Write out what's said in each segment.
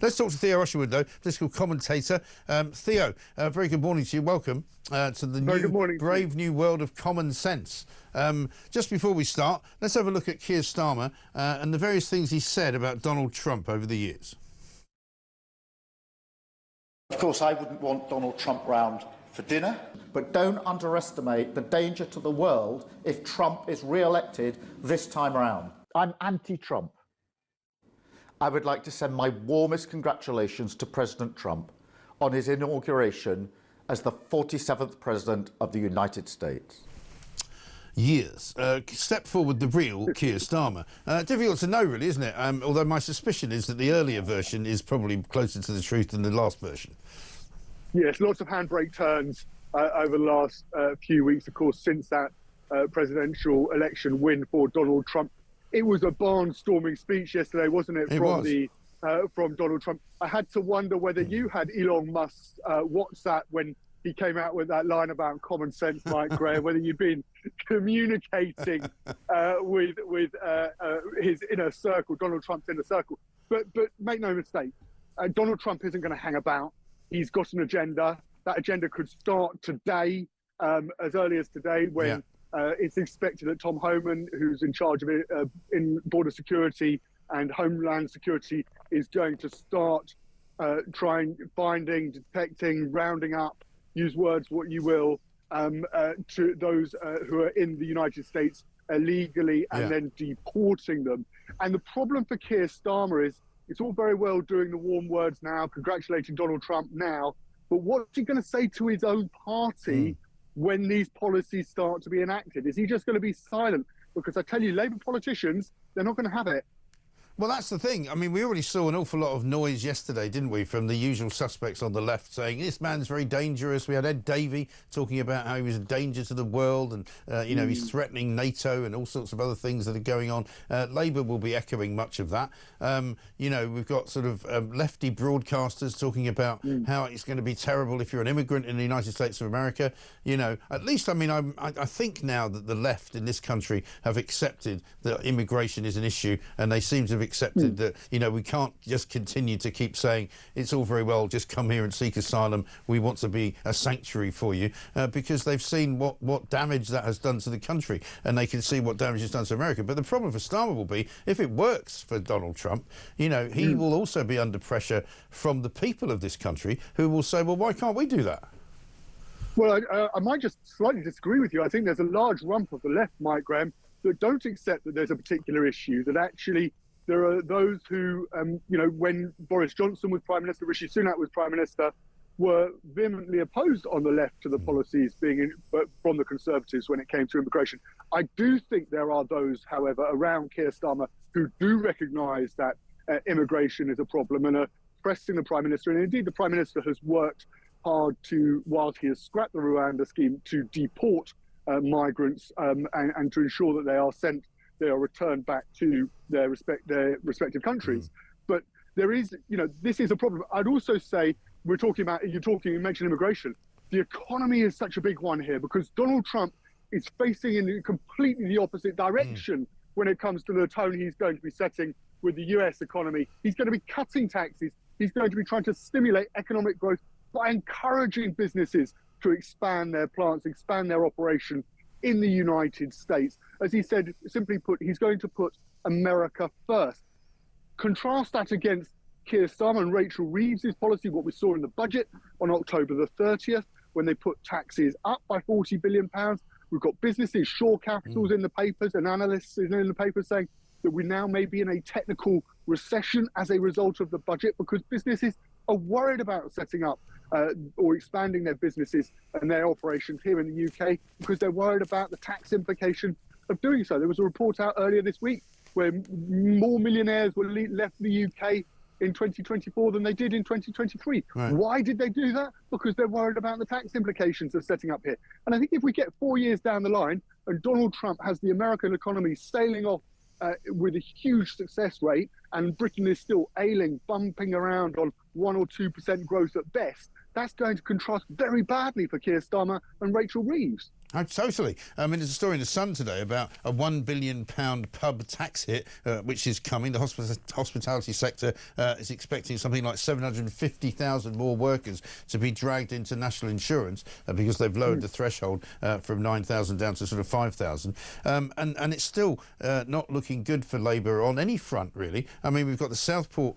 Let's talk to Theo Usherwood, though, political commentator. Theo, very good morning to you. Welcome to the brave new world of common sense. Just before we start, let's have a look at Keir Starmer and the various things he said about Donald Trump over the years. Of course, I wouldn't want Donald Trump round for dinner, but don't underestimate the danger to the world if Trump is re-elected this time around. I'm anti-Trump. I would like to send my warmest congratulations to President Trump on his inauguration as the 47th President of the United States. Years. Step forward the real Keir Starmer. Difficult to know, really, isn't it? Although my suspicion is that the earlier version is probably closer to the truth than the last version. Yes, lots of handbrake turns over the last few weeks, of course, since that presidential election win for Donald Trump. It was a barnstorming speech yesterday, wasn't it, from Donald Trump? I had to wonder whether you had Elon Musk's WhatsApp when he came out with that line about common sense, Mike Graham, whether you've been communicating with his inner circle, Donald Trump's inner circle. But make no mistake, Donald Trump isn't going to hang about. He's got an agenda. That agenda could start today, as early as today, when it's expected that Tom Homan, who's in charge of it, in border security and homeland security, is going to start finding, detecting, rounding up, use words what you will, to those who are in the United States illegally and then deporting them. And the problem for Keir Starmer is it's all very well doing the warm words now, congratulating Donald Trump now, but what's he going to say to his own party when these policies start to be enacted? Is he just going to be silent? Because I tell you, Labour politicians, they're not going to have it. Well, that's the thing. I mean, we already saw an awful lot of noise yesterday, didn't we, from the usual suspects on the left saying this man's very dangerous. We had Ed Davey talking about how he was a danger to the world and, you know, he's threatening NATO and all sorts of other things that are going on. Labour will be echoing much of that. You know, we've got sort of lefty broadcasters talking about how it's going to be terrible if you're an immigrant in the United States of America. You know, at least, I mean, I think now that the left in this country have accepted that immigration is an issue, and they seem to have accepted that, you know, we can't just continue to keep saying it's all very well, just come here and seek asylum, we want to be a sanctuary for you, because they've seen what damage that has done to the country, and they can see what damage it's done to America. But the problem for Starmer will be, if it works for Donald Trump, you know, he will also be under pressure from the people of this country who will say, well, why can't we do that? Well, I might just slightly disagree with you. I think there's a large rump of the left, Mike Graham, that don't accept that there's a particular issue, that actually there are those who, you know, when Boris Johnson was Prime Minister, Rishi Sunak was Prime Minister, were vehemently opposed on the left to the policies from the Conservatives when it came to immigration. I do think there are those, however, around Keir Starmer who do recognise that immigration is a problem and are pressing the Prime Minister. And indeed, the Prime Minister has worked hard to, whilst he has scrapped the Rwanda scheme, to deport migrants and to ensure that they are returned back to their respective countries. But there is, you know, this is a problem. I'd also say, you mentioned immigration. The economy is such a big one here because Donald Trump is facing in completely the opposite direction when it comes to the tone he's going to be setting with the US economy. He's going to be cutting taxes. He's going to be trying to stimulate economic growth by encouraging businesses to expand their plants, expand their operations in the United States. As he said, simply put, he's going to put America first. Contrast that against Keir Starmer and Rachel Reeves' policy, what we saw in the budget on October the 30th, when they put taxes up by £40 billion. We've got businesses, Shore Capital's in the papers, and analysts in the papers saying that we now may be in a technical recession as a result of the budget because businesses are worried about setting up or expanding their businesses and their operations here in the UK because they're worried about the tax implication of doing so. There was a report out earlier this week where more millionaires left the UK in 2024 than they did in 2023. Right. Why did they do that? Because they're worried about the tax implications of setting up here. And I think if we get 4 years down the line and Donald Trump has the American economy sailing off with a huge success rate, and Britain is still ailing, bumping around on 1 or 2% growth at best, that's going to contrast very badly for Keir Starmer and Rachel Reeves. Oh, totally. I mean, there's a story in The Sun today about a £1 billion pub tax hit, which is coming. The hospitality sector is expecting something like 750,000 more workers to be dragged into national insurance because they've lowered the threshold from 9,000 down to sort of 5,000. And it's still not looking good for Labour on any front, really. I mean, we've got the Southport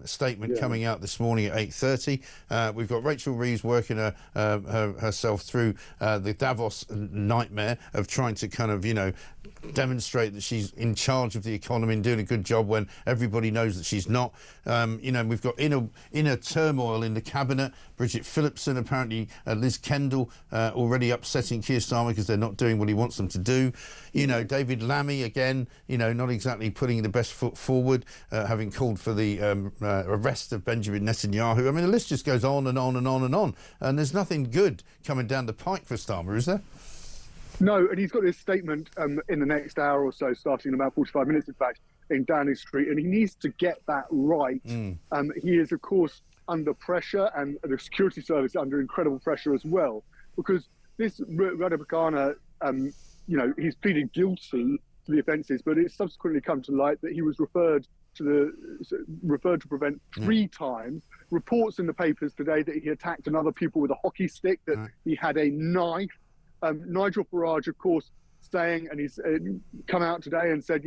statement coming out this morning at 8:30. We've got Rachel Reeves working herself through the Davos nightmare of trying to kind of, demonstrate that she's in charge of the economy and doing a good job when everybody knows that she's not. We've got inner turmoil in the cabinet. Bridget Phillipson, apparently Liz Kendall already upsetting Keir Starmer because they're not doing what he wants them to do. David Lammy, again, not exactly putting the best foot forward, having called for the arrest of Benjamin Netanyahu. I mean, the list just goes on and on and on and on. And there's nothing good coming down the pike for Starmer, is there? No, and he's got this statement in the next hour or so, starting in about 45 minutes, in fact, in Downing Street, and he needs to get that right. He is, of course, under pressure, and the security service under incredible pressure as well, because this Radabakana, he's pleaded guilty to the offences, but it's subsequently come to light that he was referred to prevent 3 times. Reports in the papers today that he attacked another pupil with a hockey stick, that he had a knife. Nigel Farage, of course, saying, and he's come out today and said,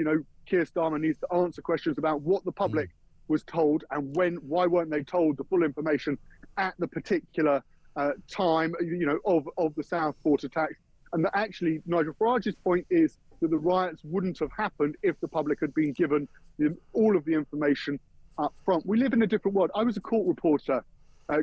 Keir Starmer needs to answer questions about what the public was told and why weren't they told the full information at the particular time, of the Southport attacks. And that actually Nigel Farage's point is that the riots wouldn't have happened if the public had been given all of the information up front. We live in a different world. I was a court reporter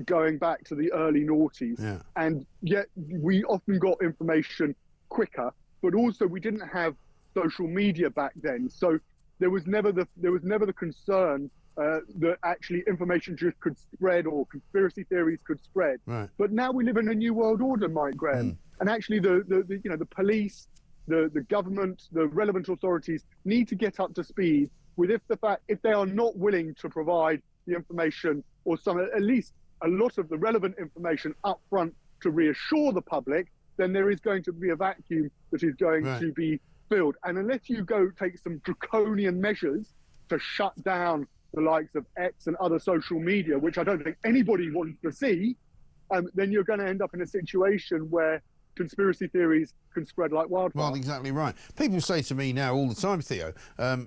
going back to the early noughties, and yet we often got information quicker, but also we didn't have social media back then, so there was never the concern that actually information just could spread or conspiracy theories could spread. But now we live in a new world order, Mike Graham, and actually the police, the government, the relevant authorities need to get up to speed with if they are not willing to provide the information or at least a lot of the relevant information up front to reassure the public, then there is going to be a vacuum that is going to be filled. And unless you go take some draconian measures to shut down the likes of X and other social media, which I don't think anybody wants to see, then you're going to end up in a situation where conspiracy theories can spread like wildfire. Well, exactly right. People say to me now all the time, Theo,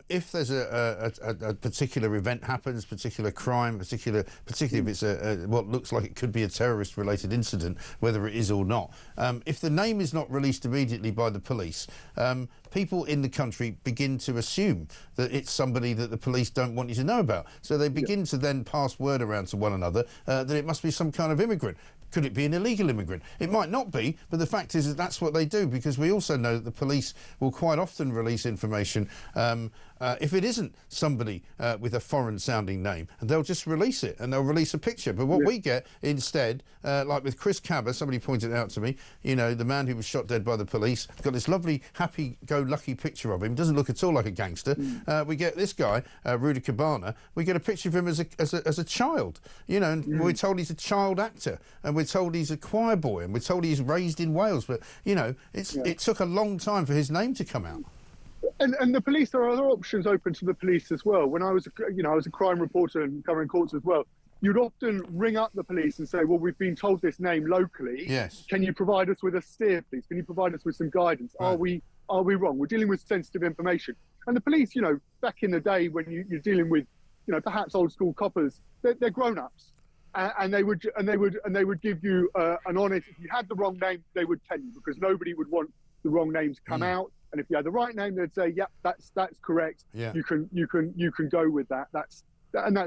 if there's a particular event happens, particular crime, particularly if it's what looks like it could be a terrorist-related incident, whether it is or not, if the name is not released immediately by the police, people in the country begin to assume that it's somebody that the police don't want you to know about. So they begin to then pass word around to one another that it must be some kind of immigrant. Could it be an illegal immigrant? It might not be, but the fact is that that's what they do, because we also know that the police will quite often release information if it isn't somebody with a foreign-sounding name, and they'll just release it, and they'll release a picture. But what we get instead, like with Chris Cabba, somebody pointed out to me, the man who was shot dead by the police, got this lovely, happy-go-lucky picture of him. Doesn't look at all like a gangster. We get this guy, Rudy Cabana. We get a picture of him as a child, and we're told he's a child actor, and we're told he's a choir boy, and we're told he's raised in Wales. But it took a long time for his name to come out. And the police, there are other options open to the police as well. When I was a crime reporter and covering courts as well, you'd often ring up the police and say, well, we've been told this name locally. Yes. Can you provide us with a steer, please? Can you provide us with some guidance? Right. Are we wrong? We're dealing with sensitive information. And the police, back in the day when you're dealing with, perhaps old school coppers, they're grown-ups. And they would give you an honest. If you had the wrong name, they would tell you, because nobody would want the wrong name to come out. And if you had the right name, they'd say, "Yep, that's correct. Yeah. You can go with that. That's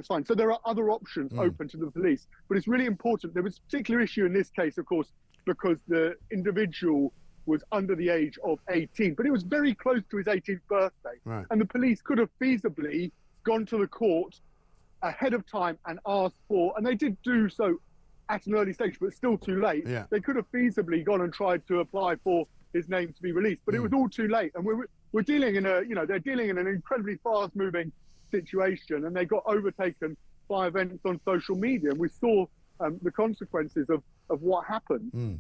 fine." So there are other options open to the police, but it's really important. There was a particular issue in this case, of course, because the individual was under the age of 18, but it was very close to his 18th birthday, and the police could have feasibly gone to the court ahead of time and asked for, and they did do so at an early stage, but still too late. Yeah. They could have feasibly gone and tried to apply for his name to be released, but it was all too late. And we're dealing in they're dealing in an incredibly fast-moving situation, and they got overtaken by events on social media, and we saw the consequences of what happened.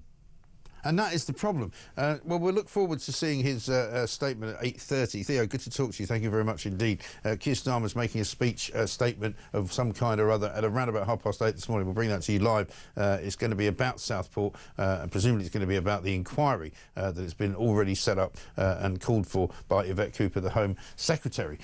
And that is the problem. Well, we'll look forward to seeing his statement at 8:30. Theo, good to talk to you. Thank you very much indeed. Keir Starmer's making a speech statement of some kind or other at around about 8:30 this morning. We'll bring that to you live. It's going to be about Southport, and presumably it's going to be about the inquiry that has been already set up and called for by Yvette Cooper, the Home Secretary.